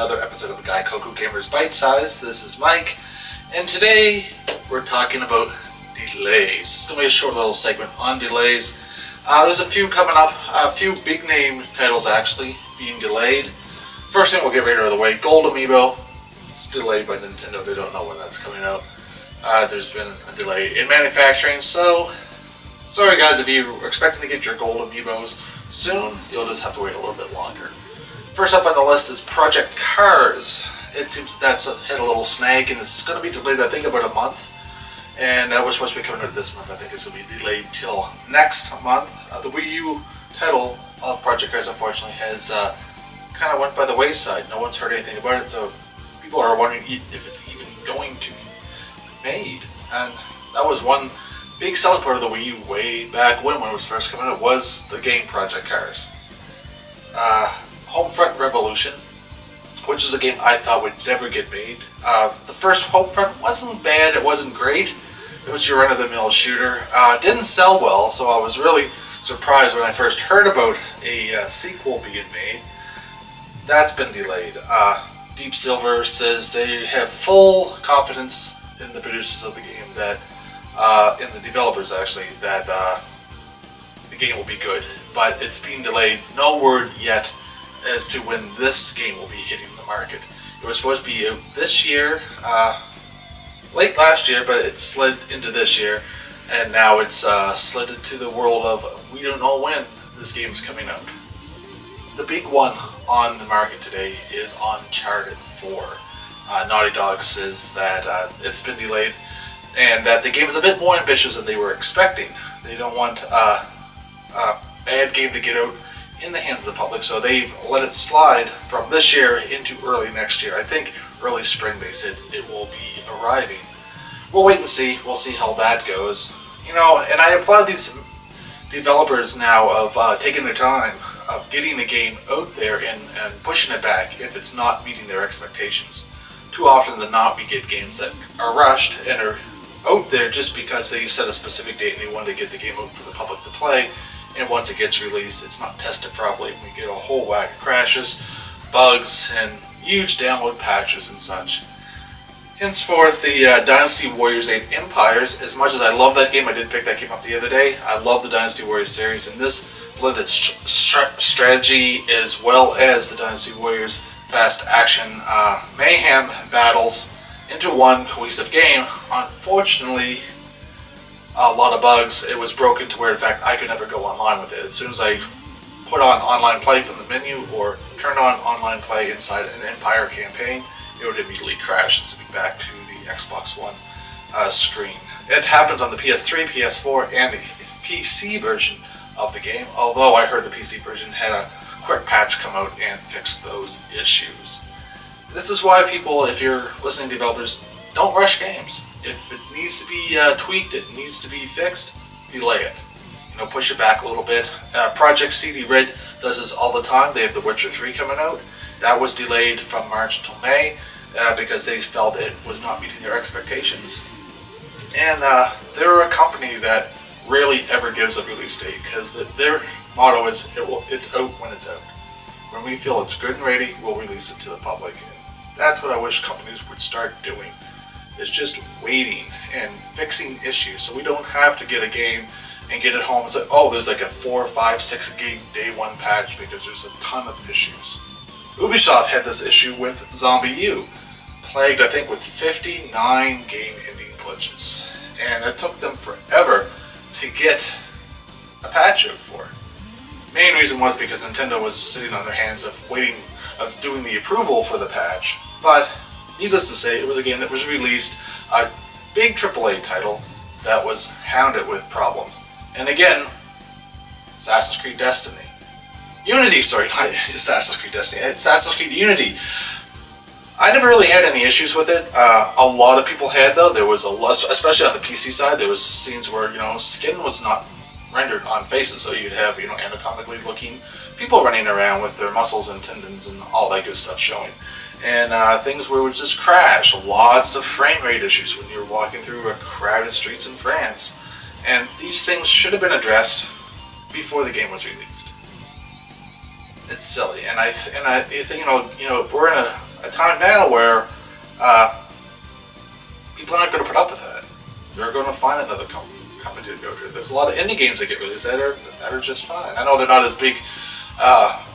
another episode of Gaikoku Gamers Bytesized. This is Mike, and today we're talking about delays. It's going to be a short little segment on delays. There's a few coming up, a few big name titles actually being delayed. First thing we'll get right out of the way, Gold Amiibo. It's delayed by Nintendo, they don't know when that's coming out. There's been a delay in manufacturing, so sorry guys if you are expecting to get your Gold Amiibos soon, you'll just have to wait a little bit longer. First up on the list is Project Cars. It seems that's hit a little snag and it's going to be delayed I think about a month. And that was supposed to be coming out this month. I think it's going to be delayed till next month. The Wii U title of Project Cars unfortunately has kind of went by the wayside. No one's heard anything about it, so people are wondering if it's even going to be made. And that was one big selling part of the Wii U way back when it was first coming out, was the game Project Cars. Homefront Revolution, which is a game I thought would never get made. The first Homefront wasn't bad, it wasn't great. It was your run-of-the-mill shooter. Didn't sell well, so I was really surprised when I first heard about a sequel being made. That's been delayed. Deep Silver says they have full confidence in the producers of the game, that in the developers actually, that the game will be good, but it's being delayed. No word yet as to when this game will be hitting the market. It was supposed to be out this year, late last year, but it slid into this year, and now it's slid into the world of we don't know when this game's coming out. The big one on the market today is Uncharted 4. Naughty Dog says that it's been delayed and that the game is a bit more ambitious than they were expecting. They don't want a bad game to get out in the hands of the public, so they've let it slide from this year into early next year. I think early spring they said it will be arriving. We'll wait and see. We'll see how that goes. You know, and I applaud these developers now of taking their time, of getting the game out there and pushing it back if it's not meeting their expectations. Too often than not we get games that are rushed and are out there just because they set a specific date and they want to get the game out for the public to play. And once it gets released, it's not tested properly, and we get a whole whack of crashes, bugs, and huge download patches and such. Henceforth, the Dynasty Warriors 8 Empires, as much as I love that game, I did pick that game up the other day, I love the Dynasty Warriors series, and this blended strategy as well as the Dynasty Warriors fast action mayhem battles into one cohesive game. Unfortunately, a lot of bugs. It was broken to where in fact I could never go online with it. As soon as I put on online play from the menu or turn on online play inside an Empire campaign, it would immediately crash and send me back to the Xbox One screen. It happens on the PS3, PS4, and the PC version of the game, although I heard the PC version had a quick patch come out and fix those issues. This is why people, if you're listening to developers, don't rush games. If it needs to be tweaked, it needs to be fixed, delay it. You know, push it back a little bit. Project CD Red does this all the time. They have The Witcher 3 coming out. That was delayed from March until May because they felt it was not meeting their expectations. And they're a company that rarely ever gives a release date because their motto is it's out when it's out. When we feel it's good and ready, we'll release it to the public. And that's what I wish companies would start doing. It's just waiting and fixing issues so we don't have to get a game and get it home and say, oh, there's like a 4, 5, 6 gig day one patch because there's a ton of issues. Ubisoft had this issue with Zombie U, plagued I think with 59 game ending glitches, and it took them forever to get a patch out for it. Main reason was because Nintendo was sitting on their hands of doing the approval for the patch, but needless to say, it was a game that was released, a big AAA title that was hounded with problems. And again, Assassin's Creed Destiny. Unity, sorry, not Assassin's Creed Destiny, Assassin's Creed Unity. I never really had any issues with it. A lot of people had though. There was a lot, especially on the PC side, there was scenes where, you know, skin was not rendered on faces, so you'd have, you know, anatomically looking people running around with their muscles and tendons and all that good stuff showing. And things where it would just crash. Lots of frame rate issues when you're walking through a crowded streets in France. And these things should have been addressed before the game was released. It's silly, and I think we're in a time now where people aren't going to put up with it. They're going to find another company to go to. There's a lot of indie games that get released that are just fine. I know they're not as big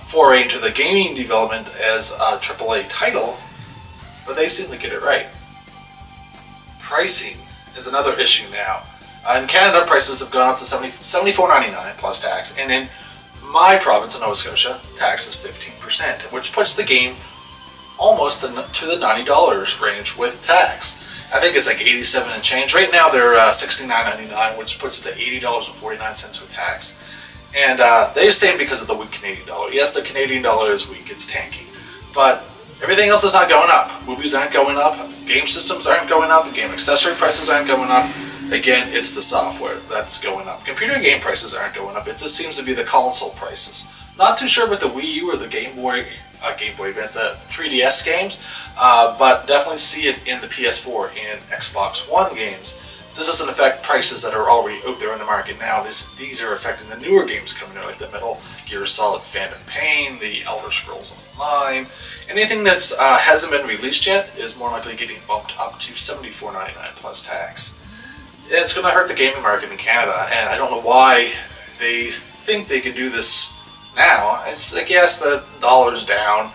foray into the gaming development as a AAA title, but they seem to get it right. Pricing is another issue now. In Canada, prices have gone up to $74.99 plus tax, and in my province of Nova Scotia, tax is 15%, which puts the game almost to the $90 range with tax. I think it's like 87 and change. Right now they're $69.99, which puts it to $80.49 with tax. And they're saying because of the weak Canadian dollar. Yes, the Canadian dollar is weak, it's tanking. But everything else is not going up. Movies aren't going up, game systems aren't going up, game accessory prices aren't going up. Again, it's the software that's going up. Computer game prices aren't going up, it just seems to be the console prices. Not too sure about the Wii U or the Game Boy Advance, the 3DS games, but definitely see it in the PS4 and Xbox One games. This doesn't affect prices that are already out there in the market now. These are affecting the newer games coming out, like the Metal Gear Solid Phantom Pain, the Elder Scrolls Online. Anything that hasn't been released yet is more likely getting bumped up to $74.99 plus tax. It's going to hurt the gaming market in Canada, and I don't know why they think they can do this now. It's like, yes, the dollar's down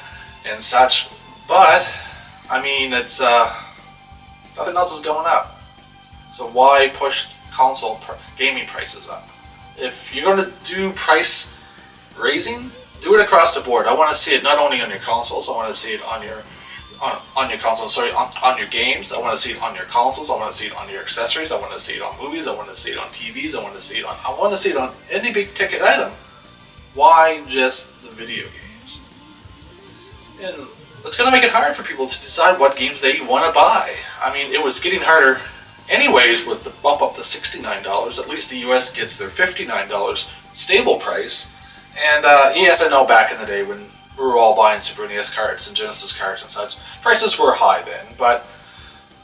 and such, but I mean, it's nothing else is going up. So why push console gaming prices up? If you're going to do price raising, do it across the board. I want to see it not only on your consoles. I want to see it on your on your games. I want to see it on your consoles. I want to see it on your accessories. I want to see it on movies. I want to see it on TVs. I want to see it on any big ticket item. Why just the video games? And it's going to make it hard for people to decide what games they want to buy. I mean, it was getting harder anyways with the bump up to $69. At least the US gets their $59 stable price. And yes, I know back in the day when we were all buying Super NES cards and Genesis cards and such, prices were high then. But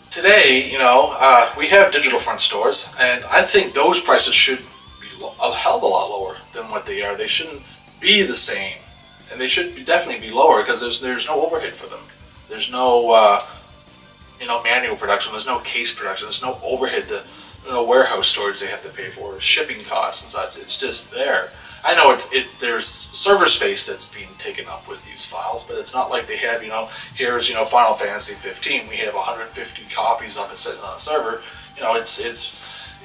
today, you know, we have digital front stores, and I think those prices should be a hell of a lot lower than what they are. They shouldn't be the same, and they should definitely be lower because there's no overhead for them. There's no manual production. There's no case production. There's no overhead. Warehouse storage they have to pay for, shipping costs and such. It's just there. I know there's server space that's being taken up with these files, but it's not like they have, here's, Final Fantasy 15. We have 150 copies of it sitting on a server.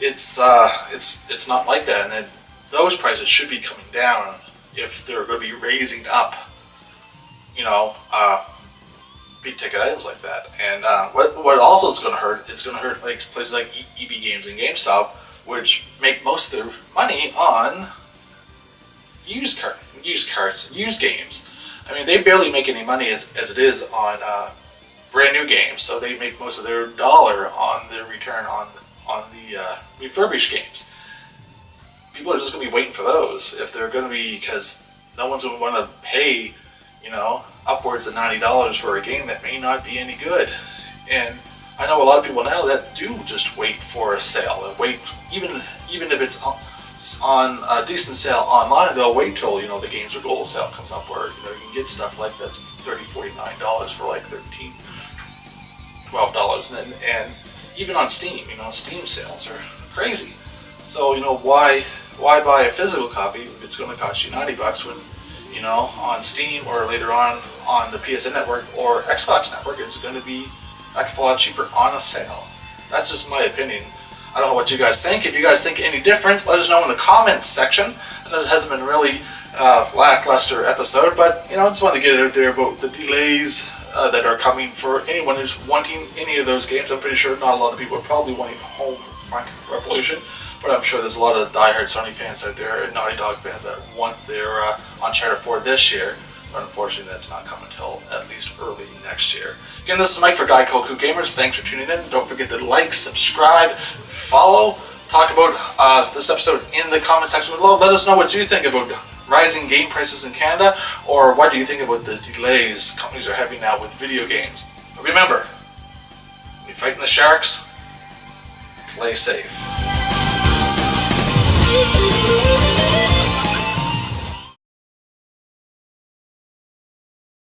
It's not like that. And then those prices should be coming down if they're going to be raising up, big ticket items like that. And what also is going to hurt, it's going to hurt like places like EB Games and GameStop, which make most of their money on used games. I mean, they barely make any money as it is on brand new games, so they make most of their dollar on their return on the refurbished games. People are just going to be waiting for those if they're going to be, because no one's going to want to pay, upwards of $90 for a game that may not be any good. And I know a lot of people now that do just wait for a sale. They wait, even if it's on a decent sale online, they'll wait till the Games or Gold sale comes up, where you can get stuff like that's $30-$49 for like $13, $12, and even on Steam, Steam sales are crazy. So why buy a physical copy if it's going to cost you $90 when on Steam or later on the PSN network or Xbox network it's going to be a lot cheaper on a sale. That's just my opinion. I don't know what you guys think. If you guys think any different, let us know in the comments section. I know it hasn't been really lackluster episode, but I just wanted to get it out there about the delays that are coming for anyone who's wanting any of those games. I'm pretty sure not a lot of people are probably wanting Homefront Revolution, but I'm sure there's a lot of diehard Sony fans out there and Naughty Dog fans that want their Uncharted 4 this year. But unfortunately, that's not coming until at least early next year. Again, this is Mike for Gaikoku Gamers. Thanks for tuning in. Don't forget to like, subscribe, follow. Talk about this episode in the comment section below. Let us know what you think about rising game prices in Canada, or what do you think about the delays companies are having now with video games. But remember, when you're fighting the sharks, play safe.